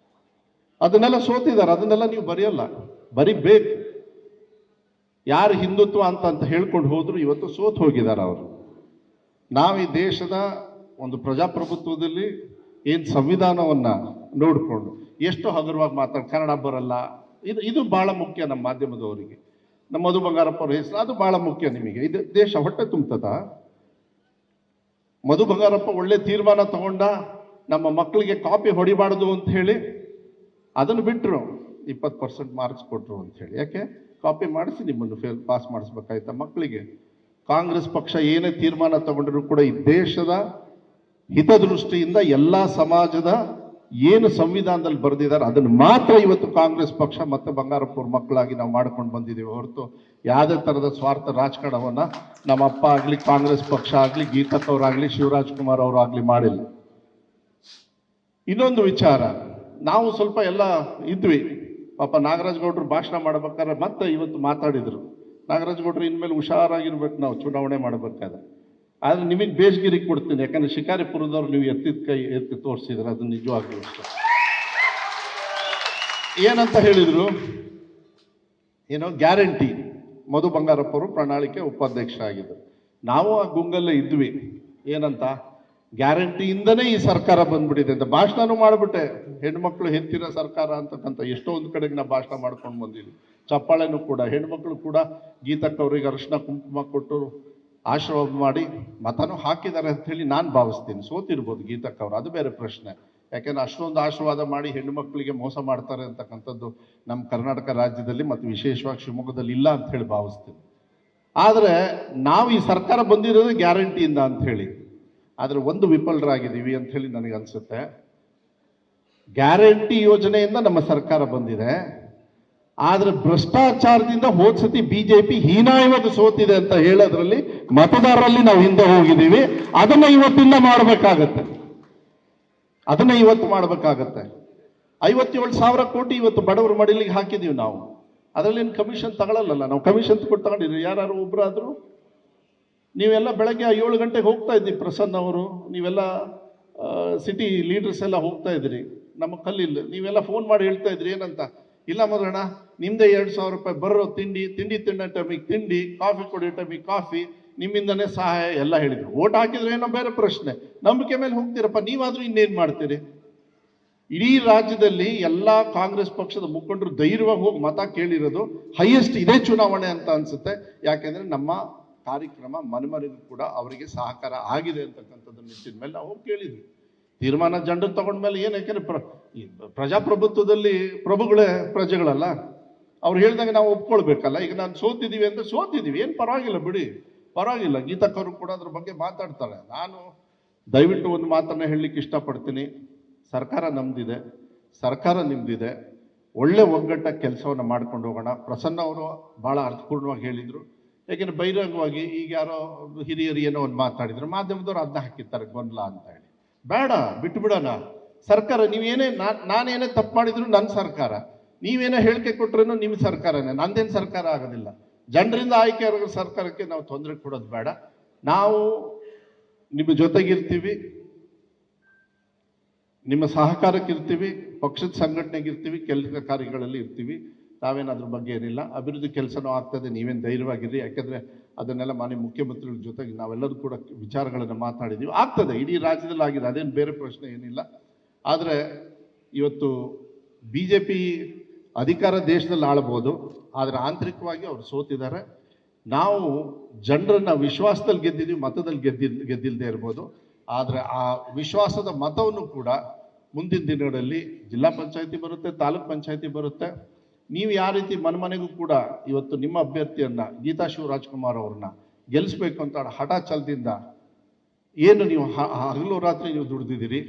ಅದನ್ನೆಲ್ಲ ಸೋತಿದ್ದಾರೆ, ಅದನ್ನೆಲ್ಲ ನೀವು ಬರೆಯಲ್ಲ. ಬರಿಬೇಕು. ಯಾರು ಹಿಂದುತ್ವ ಅಂತ ಹೇಳ್ಕೊಂಡು ಹೋದ್ರು ಇವತ್ತು ಸೋತ್ ಹೋಗಿದ್ದಾರೆ ಅವರು. ನಾವು ಈ ದೇಶದ ಒಂದು ಪ್ರಜಾಪ್ರಭುತ್ವದಲ್ಲಿ ಏನು ಸಂವಿಧಾನವನ್ನು ನೋಡಿಕೊಂಡು ಎಷ್ಟು ಹಗುರವಾಗಿ ಕನ್ನಡ ಬರಲ್ಲ, ಇದು ಬಹಳ ಮುಖ್ಯ ನಮ್ಮ ಮಾಧ್ಯಮದವರಿಗೆ. ನಮ್ಮ ಮಧು ಬಂಗಾರಪ್ಪ ಅವ್ರ ಹೆಸರು ಅದು ಬಹಳ ಮುಖ್ಯ ನಿಮಗೆ. ಇದು ದೇಶ ಹೊಟ್ಟೆ ತುಂಬತದ? ಮಧು ಬಂಗಾರಪ್ಪ ಒಳ್ಳೆ ತೀರ್ಮಾನ ತಗೊಂಡ, ನಮ್ಮ ಮಕ್ಕಳಿಗೆ ಕಾಪಿ ಹೊಡಿಬಾರ್ದು ಅಂತ ಹೇಳಿ ಅದನ್ನು ಬಿಟ್ಟರು, 20% ಮಾರ್ಕ್ಸ್ ಕೊಟ್ಟರು ಅಂತ ಹೇಳಿ. ಯಾಕೆ? ಕಾಪಿ ಮಾಡಿಸಿ ನಿಮ್ಮನ್ನು ಪಾಸ್ ಮಾಡಿಸ್ಬೇಕಾಯ್ತಾ ಮಕ್ಕಳಿಗೆ? ಕಾಂಗ್ರೆಸ್ ಪಕ್ಷ ಏನೇ ತೀರ್ಮಾನ ತಗೊಂಡ್ರೂ ಕೂಡ ಈ ದೇಶದ ಹಿತದೃಷ್ಟಿಯಿಂದ ಎಲ್ಲ ಸಮಾಜದ ಏನು ಸಂವಿಧಾನದಲ್ಲಿ ಬರೆದಿದ್ದಾರೆ ಅದನ್ನು ಮಾತ್ರ ಇವತ್ತು ಕಾಂಗ್ರೆಸ್ ಪಕ್ಷ ಮತ್ತು ಬಂಗಾರಪ್ಪವ್ರ ಮಕ್ಕಳಾಗಿ ನಾವು ಮಾಡ್ಕೊಂಡು ಬಂದಿದ್ದೀವಿ ಹೊರತು ಯಾವುದೇ ಥರದ ಸ್ವಾರ್ಥ ರಾಜಕಾರಣವನ್ನು ನಮ್ಮ ಅಪ್ಪ ಆಗಲಿ, ಕಾಂಗ್ರೆಸ್ ಪಕ್ಷ ಆಗಲಿ, ಗೀತಕ್ಕವರಾಗಲಿ, ಶಿವರಾಜ್ಕುಮಾರ್ ಅವರಾಗಲಿ ಮಾಡಿಲ್ಲ. ಇನ್ನೊಂದು ವಿಚಾರ, ನಾವು ಸ್ವಲ್ಪ ಎಲ್ಲ ಇದ್ವಿ. ಪಾಪ ನಾಗರಾಜ್ ಗೌಡ್ರು ಭಾಷಣ ಮಾಡ್ಬೇಕಾದ್ರೆ ಮತ್ತೆ ಇವತ್ತು ಮಾತಾಡಿದರು. ನಾಗರಾಜ್ ಗೌಡ್ರು ಇನ್ಮೇಲೆ ಹುಷಾರಾಗಿರ್ಬೇಕು ನಾವು ಚುನಾವಣೆ ಮಾಡಬೇಕಾದ್ರೆ. ಆದರೆ ನಿಮಗೆ ಬೇಸ್ಗಿರಿ ಕೊಡ್ತೀನಿ, ಯಾಕಂದರೆ ಶಿಕಾರಿಪುರದವ್ರು ನೀವು ಎತ್ತಿದ ಕೈ ಎತ್ತಿ ತೋರಿಸಿದ್ರೆ ಅದು ನಿಜವಾಗ್ಲೂ ಇಷ್ಟ. ಏನಂತ ಹೇಳಿದರು? ಏನೋ ಗ್ಯಾರಂಟಿ. ಮಧು ಬಂಗಾರಪ್ಪ ಅವರು ಪ್ರಣಾಳಿಕೆ ಉಪಾಧ್ಯಕ್ಷ ಆಗಿದ್ದರು. ನಾವು ಆ ಗುಂಗಲ್ಲೇ ಇದ್ವಿ. ಏನಂತ? ಗ್ಯಾರಂಟಿಯಿಂದನೇ ಈ ಸರ್ಕಾರ ಬಂದ್ಬಿಟ್ಟಿದೆ ಅಂತ ಭಾಷಣನೂ ಮಾಡಿಬಿಟ್ಟೆ. ಹೆಣ್ಮಕ್ಳು ಹೆತ್ತಿರೋ ಸರ್ಕಾರ ಅಂತಕ್ಕಂಥ ಎಷ್ಟೊಂದು ಕಡೆಗೆ ನಾವು ಭಾಷಣ ಮಾಡ್ಕೊಂಡು ಬಂದಿದ್ವಿ. ಚಪ್ಪಾಳೆನೂ ಕೂಡ ಹೆಣ್ಮಕ್ಳು ಕೂಡ ಗೀತಕ್ಕವ್ರಿಗೆ ಅರಿಶಿನ ಕುಂಕುಮ ಕೊಟ್ಟು ಆಶೀರ್ವಾದ ಮಾಡಿ ಮತನೂ ಹಾಕಿದ್ದಾರೆ ಅಂತ ಹೇಳಿ ನಾನು ಭಾವಿಸ್ತೀನಿ. ಸೋತಿರ್ಬೋದು ಗೀತಕ್ಕವ್ರು, ಅದು ಬೇರೆ ಪ್ರಶ್ನೆ. ಯಾಕೆಂದ್ರೆ ಅಷ್ಟೊಂದು ಆಶೀರ್ವಾದ ಮಾಡಿ ಹೆಣ್ಣು ಮಕ್ಕಳಿಗೆ ಮೋಸ ಮಾಡ್ತಾರೆ ಅಂತಕ್ಕಂಥದ್ದು ನಮ್ಮ ಕರ್ನಾಟಕ ರಾಜ್ಯದಲ್ಲಿ ಮತ್ತು ವಿಶೇಷವಾಗಿ ಶಿವಮೊಗ್ಗದಲ್ಲಿ ಇಲ್ಲ ಅಂತ ಹೇಳಿ ಭಾವಿಸ್ತೀನಿ. ಆದರೆ ನಾವು ಈ ಸರ್ಕಾರ ಬಂದಿರೋದು ಗ್ಯಾರಂಟಿಯಿಂದ ಅಂತ ಹೇಳಿ, ಆದರೆ ಒಂದು ವಿಫಲರಾಗಿದ್ದೀವಿ ಅಂತ ಹೇಳಿ ನನಗೆ ಅನಿಸುತ್ತೆ. ಗ್ಯಾರಂಟಿ ಯೋಜನೆಯಿಂದ ನಮ್ಮ ಸರ್ಕಾರ ಬಂದಿದೆ, ಆದರೆ ಭ್ರಷ್ಟಾಚಾರದಿಂದ ಹೋದ್ಸತಿ ಬಿಜೆಪಿ ಹೀನಾಯವಾಗಿ ಸೋತಿದೆ ಅಂತ ಹೇಳೋದ್ರಲ್ಲಿ ಮತದಾರರಲ್ಲಿ ನಾವು ಹಿಂದೆ ಹೋಗಿದ್ದೀವಿ. ಅದನ್ನ ಇವತ್ತಿಂದ ಮಾಡಬೇಕಾಗತ್ತೆ. 57,000 ಕೋಟಿ ಇವತ್ತು ಬಡವರ ಮಡಿಲಿಗೆ ಹಾಕಿದೀವಿ ನಾವು. ಅದರಲ್ಲಿ ಕಮಿಷನ್ ತಗೊಳ್ಳಲ್ಲ ನಾವು. ಕಮಿಷನ್ ಕೊಟ್ಟು ತಗೊಂಡಿದ್ರಿ ಯಾರು ಒಬ್ಬರಾದ್ರು? ನೀವೆಲ್ಲ ಬೆಳಗ್ಗೆ 7 ಗಂಟೆಗೆ ಹೋಗ್ತಾ ಇದ್ರಿ, ಪ್ರಸನ್ನ ಅವರು, ನೀವೆಲ್ಲ ಸಿಟಿ ಲೀಡರ್ಸ್ ಎಲ್ಲ ಹೋಗ್ತಾ ಇದ್ರಿ. ನಮ್ಮ ಕಲ್ಲಿಲ್ಲ, ನೀವೆಲ್ಲ ಫೋನ್ ಮಾಡಿ ಹೇಳ್ತಾ ಇದ್ರಿ ಏನಂತ? ಇಲ್ಲ ಮರಣ, ನಿಮ್ದೇ 2,000 ರೂಪಾಯಿ ಬರೋ ತಿಂಡಿ ತಿನ್ನೋ ಟೈಮಿಗೆ ತಿಂಡಿ, ಕಾಫಿ ಕೊಡೋ ಟೈಮಿಗೆ ಕಾಫಿ, ನಿಮ್ಮಿಂದನೇ ಸಹಾಯ ಎಲ್ಲ ಹೇಳಿದ್ರು. ಓಟ್ ಹಾಕಿದ್ರೆ ಏನೋ ಬೇರೆ ಪ್ರಶ್ನೆ, ನಂಬಿಕೆ ಮೇಲೆ ಹೋಗ್ತೀರಪ್ಪ. ನೀವಾದ್ರೂ ಇನ್ನೇನು ಮಾಡ್ತೀರಿ? ಇಡೀ ರಾಜ್ಯದಲ್ಲಿ ಎಲ್ಲ ಕಾಂಗ್ರೆಸ್ ಪಕ್ಷದ ಮುಖಂಡರು ಧೈರ್ಯವಾಗಿ ಹೋಗಿ ಮತ ಕೇಳಿರೋದು ಹೈಯೆಸ್ಟ್ ಇದೇ ಚುನಾವಣೆ ಅಂತ ಅನ್ಸುತ್ತೆ. ಯಾಕೆಂದ್ರೆ ನಮ್ಮ ಕಾರ್ಯಕ್ರಮ ಮನೆಗೂ ಕೂಡ ಅವರಿಗೆ ಸಹಕಾರ ಆಗಿದೆ ಅಂತಕ್ಕಂಥದ್ದು ನಿಟ್ಟಿನ ಮೇಲೆ ನಾವು ಕೇಳಿದ್ವಿ. ತೀರ್ಮಾನ ಜನರು ತಗೊಂಡ್ಮೇಲೆ ಏನು, ಯಾಕೆಂದ್ರೆ ಈ ಪ್ರಜಾಪ್ರಭುತ್ವದಲ್ಲಿ ಪ್ರಭುಗಳೇ ಪ್ರಜೆಗಳಲ್ಲ, ಅವ್ರು ಹೇಳ್ದಂಗೆ ನಾವು ಒಪ್ಕೊಳ್ಬೇಕಲ್ಲ. ಈಗ ನಾನು ಸೋತಿದ್ದೀವಿ ಅಂತ ಸೋತಿದ್ದೀವಿ, ಏನು ಪರವಾಗಿಲ್ಲ ಬಿಡಿ, ಪರವಾಗಿಲ್ಲ. ಗೀತಕ್ಕವರು ಕೂಡ ಅದ್ರ ಬಗ್ಗೆ ಮಾತಾಡ್ತಾರೆ. ನಾನು ದಯವಿಟ್ಟು ಒಂದು ಮಾತನ್ನು ಹೇಳಲಿಕ್ಕೆ ಇಷ್ಟಪಡ್ತೀನಿ. ಸರ್ಕಾರ ನಮ್ದಿದೆ, ಸರ್ಕಾರ ನಿಮ್ದಿದೆ, ಒಳ್ಳೆ ಒಗ್ಗಟ್ಟ ಕೆಲಸವನ್ನು ಮಾಡ್ಕೊಂಡು ಹೋಗೋಣ. ಪ್ರಸನ್ನ ಅವರು ಭಾಳ ಅರ್ಥಪೂರ್ಣವಾಗಿ ಹೇಳಿದರು. ಯಾಕೆಂದ್ರೆ ಬಹಿರಂಗವಾಗಿ ಈಗ ಯಾರೋ ಹಿರಿಯರು ಏನೋ ಒಂದು ಮಾತಾಡಿದ್ರು, ಮಾಧ್ಯಮದವ್ರು ಅದನ್ನ ಹಾಕಿರ್ತಾರೆ ಗೊಂದಲ ಅಂತ ಹೇಳಿ. ಬೇಡ, ಬಿಟ್ಟು ಬಿಡೋಣ. ಸರ್ಕಾರ ನೀವೇನೇ ನಾನೇನೇ ತಪ್ಪು ಮಾಡಿದ್ರು ನನ್ನ ಸರ್ಕಾರ, ನೀವೇನೋ ಹೇಳಿಕೆ ಕೊಟ್ರೇನು ನಿಮ್ಮ ಸರ್ಕಾರನೇ, ನಂದೇನು ಸರ್ಕಾರ ಆಗೋದಿಲ್ಲ. ಜನರಿಂದ ಆಯ್ಕೆ ಆಗೋ ಸರ್ಕಾರಕ್ಕೆ ನಾವು ತೊಂದರೆ ಕೊಡೋದು ಬೇಡ. ನಾವು ನಿಮ್ಮ ಜೊತೆಗಿರ್ತೀವಿ, ನಿಮ್ಮ ಸಹಕಾರಕ್ಕಿರ್ತೀವಿ, ಪಕ್ಷದ ಸಂಘಟನೆಗಿರ್ತೀವಿ, ಕೆಲಸ ಕಾರ್ಯಗಳಲ್ಲಿ ಇರ್ತೀವಿ. ನಾವೇನಾದ್ರ ಬಗ್ಗೆ ಏನಿಲ್ಲ. ಅಭಿವೃದ್ಧಿ ಕೆಲಸನೂ ಆಗ್ತದೆ, ನೀವೇನು ಧೈರ್ಯವಾಗಿರಿ. ಯಾಕೆಂದರೆ ಅದನ್ನೆಲ್ಲ ಮಾನ್ಯ ಮುಖ್ಯಮಂತ್ರಿಗಳ ಜೊತೆಗೆ ನಾವೆಲ್ಲರೂ ಕೂಡ ವಿಚಾರಗಳನ್ನು ಮಾತಾಡಿದ್ದೀವಿ. ಆಗ್ತದೆ, ಇಡೀ ರಾಜ್ಯದಲ್ಲಿ ಆಗಿದೆ, ಅದೇನು ಬೇರೆ ಪ್ರಶ್ನೆ ಏನಿಲ್ಲ. ಆದರೆ ಇವತ್ತು BJP ಅಧಿಕಾರ ದೇಶದಲ್ಲಿ ಆಳ್ಬೋದು, ಆದರೆ ಆಂತರಿಕವಾಗಿ ಅವರು ಸೋತಿದ್ದಾರೆ. ನಾವು ಜನರನ್ನ ವಿಶ್ವಾಸದಲ್ಲಿ ಗೆದ್ದಿದ್ದೀವಿ, ಮತದಲ್ಲಿ ಗೆದ್ದಿಲ್ಲದೆ ಇರ್ಬೋದು. ಆದರೆ ಆ ವಿಶ್ವಾಸದ ಮತವನ್ನು ಕೂಡ ಮುಂದಿನ ದಿನಗಳಲ್ಲಿ ಜಿಲ್ಲಾ ಪಂಚಾಯತಿ ಬರುತ್ತೆ, ತಾಲೂಕ್ ಪಂಚಾಯತಿ ಬರುತ್ತೆ. ನೀವು ಯಾವ ರೀತಿ ಮನೆಗೂ ಕೂಡ ಇವತ್ತು ನಿಮ್ಮ ಅಭ್ಯರ್ಥಿಯನ್ನ ಗೀತಾ ಶಿವರಾಜ್ಕುಮಾರ್ ಅವ್ರನ್ನ ಗೆಲ್ಲಿಸ್ಬೇಕು ಅಂತ ಹಠ ಛಲದಿಂದ ಏನು ನೀವು ಹಗಲು ರಾತ್ರಿ ನೀವು ದುಡಿದಿದ್ದೀರಿ,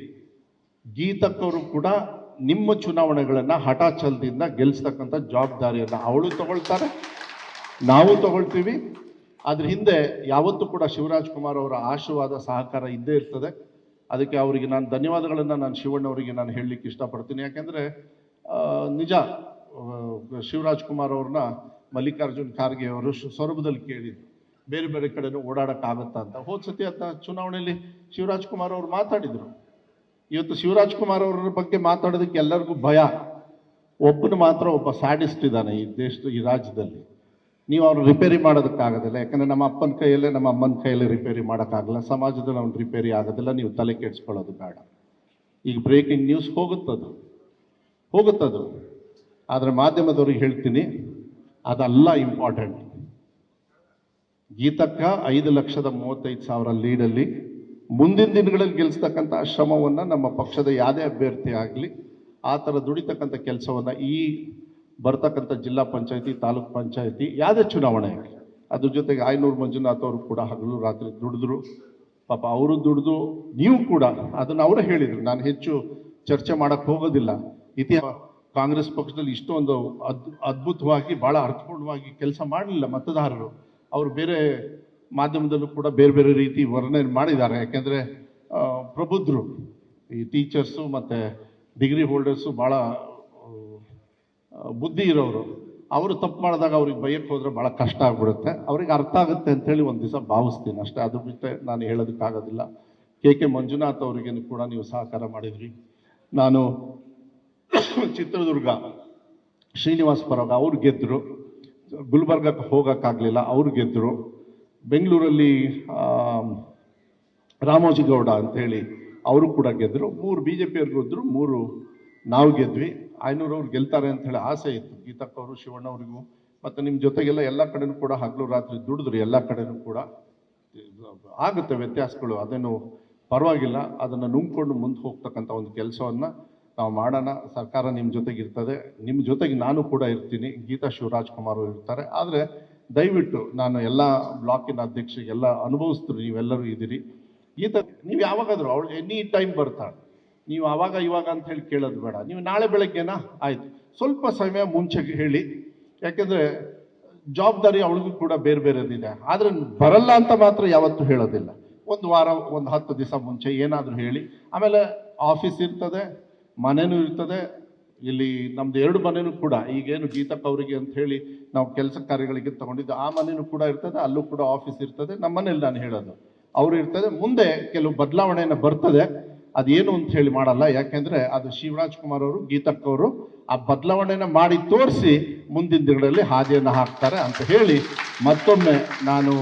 ಗೀತಕ್ಕವರು ಕೂಡ ನಿಮ್ಮ ಚುನಾವಣೆಗಳನ್ನು ಹಠ ಛಲದಿಂದ ಗೆಲ್ಲಿಸ್ತಕ್ಕಂಥ ಜವಾಬ್ದಾರಿಯನ್ನು ಅವಳು ತಗೊಳ್ತಾರೆ, ನಾವು ತಗೊಳ್ತೀವಿ. ಅದ್ರ ಹಿಂದೆ ಯಾವತ್ತೂ ಕೂಡ ಶಿವರಾಜ್ಕುಮಾರ್ ಅವರ ಆಶೀರ್ವಾದ ಸಹಕಾರ ಇದ್ದೇ ಇರ್ತದೆ. ಅದಕ್ಕೆ ಅವರಿಗೆ ನಾನು ಧನ್ಯವಾದಗಳನ್ನು ನಾನು ಶಿವಣ್ಣವರಿಗೆ ನಾನು ಹೇಳಲಿಕ್ಕೆ ಇಷ್ಟಪಡ್ತೀನಿ. ಯಾಕೆಂದರೆ ನಿಜ, ಶಿವರಾಜ್ಕುಮಾರ್ ಅವ್ರನ್ನ ಮಲ್ಲಿಕಾರ್ಜುನ್ ಖರ್ಗೆ ಅವರು ಸೊರಬದಲ್ಲಿ ಕೇಳಿದ್ರು, ಬೇರೆ ಬೇರೆ ಕಡೆನೂ ಓಡಾಡೋಕ್ಕಾಗುತ್ತಾ ಅಂತ. ಹೋದ ಸತಿ ಅದನ್ನ ಚುನಾವಣೆಯಲ್ಲಿ ಶಿವರಾಜ್ಕುಮಾರ್ ಅವರು ಮಾತಾಡಿದರು. ಇವತ್ತು ಶಿವರಾಜ್ಕುಮಾರ್ ಅವರ ಬಗ್ಗೆ ಮಾತಾಡೋದಕ್ಕೆ ಎಲ್ಲರಿಗೂ ಭಯ. ಒಬ್ಬನು ಮಾತ್ರ ಒಬ್ಬ ಸ್ಯಾಡಿಸ್ಟ್ ಇದ್ದಾನೆ ಈ ದೇಶದ, ಈ ರಾಜ್ಯದಲ್ಲಿ. ನೀವು ಅವ್ರು ರಿಪೇರಿ ಮಾಡೋದಕ್ಕಾಗೋದಿಲ್ಲ. ಯಾಕಂದರೆ ನಮ್ಮ ಅಪ್ಪನ ಕೈಯಲ್ಲೇ ನಮ್ಮ ಅಮ್ಮನ ಕೈಯಲ್ಲೇ ರಿಪೇರಿ ಮಾಡೋಕ್ಕಾಗಲ್ಲ. ಸಮಾಜದಲ್ಲಿ ಅವ್ನು ರಿಪೇರಿ ಆಗೋದಿಲ್ಲ. ನೀವು ತಲೆ ಕೆಡಿಸ್ಕೊಳ್ಳೋದು ಬೇಡ. ಈಗ ಬ್ರೇಕಿಂಗ್ ನ್ಯೂಸ್ ಹೋಗುತ್ತದು. ಆದರೆ ಮಾಧ್ಯಮದವ್ರಿಗೆ ಹೇಳ್ತೀನಿ, ಅದೆಲ್ಲ ಇಂಪಾರ್ಟೆಂಟ್. ಗೀತಕ್ಕ 5,35,000 ಲೀಡಲ್ಲಿ ಮುಂದಿನ ದಿನಗಳಲ್ಲಿ ಗೆಲ್ಲಿಸ್ತಕ್ಕಂಥ ಶ್ರಮವನ್ನು ನಮ್ಮ ಪಕ್ಷದ ಯಾವುದೇ ಅಭ್ಯರ್ಥಿ ಆಗಲಿ ಆ ಥರ ದುಡಿತಕ್ಕಂಥ ಕೆಲಸವನ್ನು ಈ ಬರ್ತಕ್ಕಂಥ ಜಿಲ್ಲಾ ಪಂಚಾಯತಿ, ತಾಲೂಕ್ ಪಂಚಾಯತಿ, ಯಾವುದೇ ಚುನಾವಣೆ ಆಗಲಿ, ಅದ್ರ ಜೊತೆಗೆ ಆಯನೂರು ಮಂಜುನಾಥ್ ಅವರು ಕೂಡ ಹಗಲು ರಾತ್ರಿ ದುಡಿದ್ರು. ಪಾಪ ಅವರು ದುಡಿದು, ನೀವು ಕೂಡ ಅದನ್ನು ಅವರೇ ಹೇಳಿದರು. ನಾನು ಹೆಚ್ಚು ಚರ್ಚೆ ಮಾಡೋಕ್ಕೆ ಹೋಗೋದಿಲ್ಲ. ಇತಿಹಾಸ ಕಾಂಗ್ರೆಸ್ ಪಕ್ಷದಲ್ಲಿ ಇಷ್ಟೊಂದು ಅದ್ಭುತವಾಗಿ ಭಾಳ ಅರ್ಥಪೂರ್ಣವಾಗಿ ಕೆಲಸ ಮಾಡಲಿಲ್ಲ ಮತದಾರರು. ಅವರು ಬೇರೆ ಮಾಧ್ಯಮದಲ್ಲೂ ಕೂಡ ಬೇರೆ ಬೇರೆ ರೀತಿ ವರ್ಣನೆ ಮಾಡಿದ್ದಾರೆ. ಯಾಕೆಂದರೆ ಪ್ರಬುದ್ಧರು, ಈ ಟೀಚರ್ಸು ಮತ್ತು ಡಿಗ್ರಿ ಹೋಲ್ಡರ್ಸು ಭಾಳ ಬುದ್ಧಿ ಇರೋರು, ಅವರು ತಪ್ಪು ಮಾಡಿದಾಗ ಅವ್ರಿಗೆ ಬೈಯಕ್ಕೆ ಹೋದರೆ ಭಾಳ ಕಷ್ಟ ಆಗ್ಬಿಡುತ್ತೆ. ಅವ್ರಿಗೆ ಅರ್ಥ ಆಗುತ್ತೆ ಅಂಥೇಳಿ ಒಂದು ದಿವಸ ಭಾವಿಸ್ತೀನಿ ಅಷ್ಟೇ. ಅದು ಬಿಟ್ಟರೆ ನಾನು ಹೇಳೋದಕ್ಕಾಗೋದಿಲ್ಲ. ಕೆ ಮಂಜುನಾಥ್ ಅವರಿಗೇನು ಕೂಡ ನೀವು ಸಹಕಾರ ಮಾಡಿದ್ರಿ. ನಾನು ಚಿತ್ರದುರ್ಗ ಶ್ರೀನಿವಾಸ್ ಪರವಾಗಿ ಅವ್ರು ಗೆದ್ದರು. ಗುಲ್ಬರ್ಗಕ್ಕೆ ಹೋಗೋಕ್ಕಾಗಲಿಲ್ಲ, ಅವ್ರು ಗೆದ್ದರು. ಬೆಂಗಳೂರಲ್ಲಿ ರಾಮೋಜಿಗೌಡ ಅಂಥೇಳಿ ಅವರು ಕೂಡ ಗೆದ್ದರು. 3 BJP ಅವ್ರು ಗೆದ್ದರು, 3 ನಾವು ಗೆದ್ವಿ. 500 ಅವ್ರು ಗೆಲ್ತಾರೆ ಅಂಥೇಳಿ ಆಸೆ ಇತ್ತು ಗೀತಕ್ಕವರು, ಶಿವಣ್ಣವರಿಗೂ. ಮತ್ತು ನಿಮ್ಮ ಜೊತೆಗೆಲ್ಲ ಎಲ್ಲ ಕಡೆನೂ ಕೂಡ ಹಗಲು ರಾತ್ರಿ ದುಡಿದ್ರು. ಎಲ್ಲ ಕಡೆನೂ ಕೂಡ ಆಗುತ್ತೆ ವ್ಯತ್ಯಾಸಗಳು, ಅದೇನು ಪರವಾಗಿಲ್ಲ. ಅದನ್ನು ನುಂಗ್ಕೊಂಡು ಮುಂದೆ ಹೋಗ್ತಕ್ಕಂಥ ಒಂದು ಕೆಲಸವನ್ನು ನಾವು ಮಾಡೋಣ. ಸರ್ಕಾರ ನಿಮ್ಮ ಜೊತೆಗಿರ್ತದೆ, ನಿಮ್ಮ ಜೊತೆಗೆ ನಾನು ಕೂಡ ಇರ್ತೀನಿ, ಗೀತಾ ಶಿವರಾಜ್ಕುಮಾರ್ ಅವರು ಇರ್ತಾರೆ. ಆದರೆ ದಯವಿಟ್ಟು ನಾನು ಎಲ್ಲ ಬ್ಲಾಕಿನ ಅಧ್ಯಕ್ಷರಿಗೆಲ್ಲ ಅನುಭವಿಸ್ತೀರಿ, ನೀವೆಲ್ಲರೂ ಇದ್ದೀರಿ. ಗೀತಾ ನೀವು ಯಾವಾಗಾದರೂ ಅವಳು ಎನಿ ಟೈಮ್ ಬರ್ತಾಳೆ, ನೀವು ಆವಾಗ ಇವಾಗ ಅಂತ ಹೇಳಿ ಕೇಳೋದು ಬೇಡ. ನೀವು ನಾಳೆ ಬೆಳಗ್ಗೆನಾ ಆಯಿತು, ಸ್ವಲ್ಪ ಸಮಯ ಮುಂಚೆ ಹೇಳಿ. ಯಾಕೆಂದರೆ ಜವಾಬ್ದಾರಿ ಅವಳಿಗೂ ಕೂಡ ಬೇರೆ ಬೇರೆದಿದೆ. ಆದರೆ ಬರಲ್ಲ ಅಂತ ಮಾತ್ರ ಯಾವತ್ತೂ ಹೇಳೋದಿಲ್ಲ. ಒಂದು ವಾರ, ಒಂದು 10 ದಿವಸ ಮುಂಚೆ ಏನಾದರೂ ಹೇಳಿ. ಆಮೇಲೆ ಆಫೀಸ್ ಇರ್ತದೆ, ಮನೆಯೂ ಇರ್ತದೆ. ಇಲ್ಲಿ ನಮ್ದು 2 ಮನೆಯೂ ಕೂಡ, ಈಗೇನು ಗೀತಕ್ಕ ಅವರಿಗೆ ಅಂತ ಹೇಳಿ ನಾವು ಕೆಲಸ ಕಾರ್ಯಗಳಿಗೆ ತಗೊಂಡಿದ್ದು, ಆ ಮನೆಯೂ ಕೂಡ ಇರ್ತದೆ, ಅಲ್ಲೂ ಕೂಡ ಆಫೀಸ್ ಇರ್ತದೆ. ನಮ್ಮ ಮನೇಲಿ ನಾನು ಹೇಳೋದು ಅವರು ಇರ್ತದೆ. ಮುಂದೆ ಕೆಲವು ಬದಲಾವಣೆಯನ್ನು ಬರ್ತದೆ, ಅದೇನು ಅಂತ ಹೇಳಿ ಮಾಡಲ್ಲ. ಯಾಕೆಂದರೆ ಅದು ಶಿವರಾಜ್ಕುಮಾರ್ ಅವರು, ಗೀತಕ್ಕವರು ಆ ಬದಲಾವಣೆಯನ್ನು ಮಾಡಿ ತೋರಿಸಿ ಮುಂದಿನ ದಿನಗಳಲ್ಲಿ ಹಾದಿಯನ್ನು ಹಾಕ್ತಾರೆ ಅಂತ ಹೇಳಿ, ಮತ್ತೊಮ್ಮೆ ನಾನು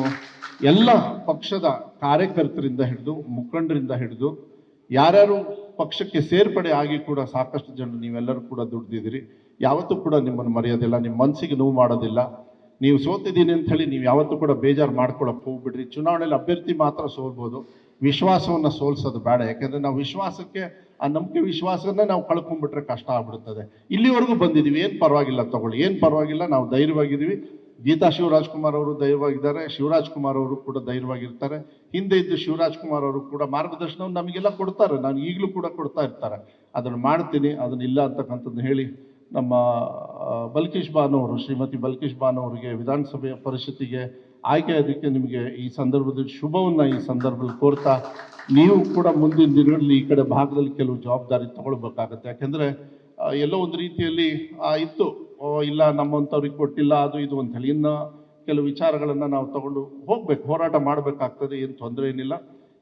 ಎಲ್ಲ ಪಕ್ಷದ ಕಾರ್ಯಕರ್ತರಿಂದ ಹಿಡಿದು ಮುಖಂಡರಿಂದ ಹಿಡಿದು ಯಾರ್ಯಾರು ಪಕ್ಷಕ್ಕೆ ಸೇರ್ಪಡೆ ಆಗಿ ಕೂಡ ಸಾಕಷ್ಟು ಜನ ನೀವೆಲ್ಲರೂ ಕೂಡ ದುಡ್ದಿದ್ದೀರಿ. ಯಾವತ್ತೂ ಕೂಡ ನಿಮ್ಮನ್ನು ಮರೆಯೋದಿಲ್ಲ, ನಿಮ್ಮ ಮನಸ್ಸಿಗೆ ನೋವು ಮಾಡೋದಿಲ್ಲ. ನೀವು ಸೋತಿದ್ದೀನಿ ಅಂತ ಹೇಳಿ ನೀವು ಯಾವತ್ತೂ ಕೂಡ ಬೇಜಾರು ಮಾಡ್ಕೊಳಕ್ಕೆ ಹೋಗ್ಬಿಡ್ರಿ. ಚುನಾವಣೆಯಲ್ಲಿ ಅಭ್ಯರ್ಥಿ ಮಾತ್ರ ಸೋಲ್ಬೋದು, ವಿಶ್ವಾಸವನ್ನು ಸೋಲ್ಸೋದು ಬೇಡ. ಯಾಕೆಂದರೆ ನಾವು ವಿಶ್ವಾಸಕ್ಕೆ, ಆ ನಂಬಿಕೆ ವಿಶ್ವಾಸನ ನಾವು ಕಳ್ಕೊಂಡ್ಬಿಟ್ರೆ ಕಷ್ಟ ಆಗ್ಬಿಡುತ್ತದೆ. ಇಲ್ಲಿವರೆಗೂ ಬಂದಿದ್ದೀವಿ, ಏನು ಪರವಾಗಿಲ್ಲ ತಗೊಳ್ಳಿ, ಏನು ಪರವಾಗಿಲ್ಲ, ನಾವು ಧೈರ್ಯವಾಗಿದ್ದೀವಿ. ಗೀತಾ ಶಿವರಾಜ್ಕುಮಾರ್ ಅವರು ಧೈರ್ಯವಾಗಿದ್ದಾರೆ, ಶಿವರಾಜ್ ಕುಮಾರ್ ಅವರು ಕೂಡ ಧೈರ್ಯವಾಗಿರ್ತಾರೆ. ಹಿಂದೆ ಇದ್ದು ಶಿವರಾಜ್ ಕುಮಾರ್ ಅವರು ಕೂಡ ಮಾರ್ಗದರ್ಶನವನ್ನು ನಮಗೆಲ್ಲ ಕೊಡ್ತಾರೆ, ನಾನು ಈಗಲೂ ಕೂಡ ಕೊಡ್ತಾ ಇರ್ತಾರೆ. ಅದನ್ನು ಮಾಡ್ತೀನಿ, ಅದನ್ನ ಇಲ್ಲ ಅಂತಕ್ಕಂಥದ್ದು ಹೇಳಿ ನಮ್ಮ ಬಲ್ಕೀಶ್ ಬಾನವರು, ಶ್ರೀಮತಿ ಬಲ್ಕೀಶ್ ಬಾನವರಿಗೆ ವಿಧಾನಸಭೆಯ ಪರಿಷತ್ತಿಗೆ ಆಯ್ಕೆ ಅದಕ್ಕೆ ನಿಮಗೆ ಈ ಸಂದರ್ಭದಲ್ಲಿ ಶುಭವನ್ನು ಈ ಸಂದರ್ಭದಲ್ಲಿ ಕೋರ್ತಾ, ನೀವು ಕೂಡ ಮುಂದಿನ ದಿನಗಳಲ್ಲಿ ಈ ಕಡೆ ಭಾಗದಲ್ಲಿ ಕೆಲವು ಜವಾಬ್ದಾರಿ ತಗೊಳ್ಬೇಕಾಗತ್ತೆ. ಯಾಕೆಂದರೆ ಎಲ್ಲೋ ಒಂದು ರೀತಿಯಲ್ಲಿ ಇತ್ತು, ಇಲ್ಲ ನಮ್ಮಂಥವ್ರಿಗೆ ಕೊಟ್ಟಿಲ್ಲ ಅದು ಇದು ಅಂತೇಳಿ. ಇನ್ನು ಕೆಲವು ವಿಚಾರಗಳನ್ನು ನಾವು ತಗೊಂಡು ಹೋಗ್ಬೇಕು, ಹೋರಾಟ ಮಾಡಬೇಕಾಗ್ತದೆ, ಏನು ತೊಂದರೆ ಏನಿಲ್ಲ,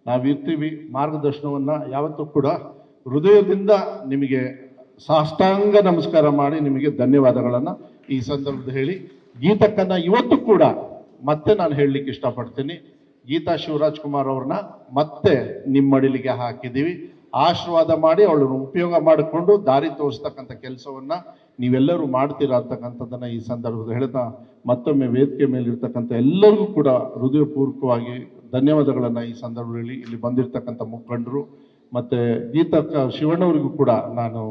ನಾವಿರ್ತೀವಿ. ಮಾರ್ಗದರ್ಶನವನ್ನು ಯಾವತ್ತೂ ಕೂಡ ಹೃದಯದಿಂದ ನಿಮಗೆ ಸಾಷ್ಟಾಂಗ ನಮಸ್ಕಾರ ಮಾಡಿ ನಿಮಗೆ ಧನ್ಯವಾದಗಳನ್ನು ಈ ಸಂದರ್ಭದಲ್ಲಿ ಹೇಳಿ, ಗೀತಕ್ಕನ್ನು ಇವತ್ತು ಕೂಡ ಮತ್ತೆ ನಾನು ಹೇಳಲಿಕ್ಕೆ ಇಷ್ಟಪಡ್ತೀನಿ, ಗೀತಾ ಶಿವರಾಜ್ ಕುಮಾರ್ ಅವ್ರನ್ನ ಮತ್ತೆ ನಿಮ್ಮಡಿಲಿಗೆ ಹಾಕಿದ್ದೀವಿ. ಆಶೀರ್ವಾದ ಮಾಡಿ ಅವಳನ್ನು ಉಪಯೋಗ ಮಾಡಿಕೊಂಡು ದಾರಿ ತೋರಿಸ್ತಕ್ಕಂಥ ಕೆಲಸವನ್ನು ನೀವೆಲ್ಲರೂ ಮಾಡ್ತೀರಾ ಅಂತಕ್ಕಂಥದ್ದನ್ನು ಈ ಸಂದರ್ಭದಲ್ಲಿ ಹೇಳ್ತಾ, ಮತ್ತೊಮ್ಮೆ ವೇದಿಕೆ ಮೇಲಿರ್ತಕ್ಕಂಥ ಎಲ್ಲರಿಗೂ ಕೂಡ ಹೃದಯಪೂರ್ವಕವಾಗಿ ಧನ್ಯವಾದಗಳನ್ನು ಈ ಸಂದರ್ಭದಲ್ಲಿ ಇಲ್ಲಿ ಬಂದಿರತಕ್ಕಂಥ ಮುಖಂಡರು ಮತ್ತು ಗೀತಕ್ಕ ಶಿವಣ್ಣವರಿಗೂ ಕೂಡ ನಾನು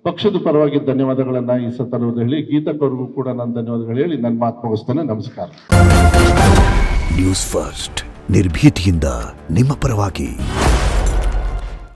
ಪಕ್ಷದ ಪರವಾಗಿ ಧನ್ಯವಾದಗಳನ್ನು ಈ ಸಂದರ್ಭದಲ್ಲಿ ಹೇಳಿ, ಗೀತಕ್ಕವ್ರಿಗೂ ಕೂಡ ನಾನು ಧನ್ಯವಾದಗಳು ಹೇಳಿ ನನ್ನ ಮಾತು ಮುಗಿಸ್ತೇನೆ. ನಮಸ್ಕಾರ. ನ್ಯೂಸ್ ಫಸ್ಟ್ ನಿರ್ಭೀತಿಯಿಂದ ನಿಮ್ಮ ಪರವಾಗಿ.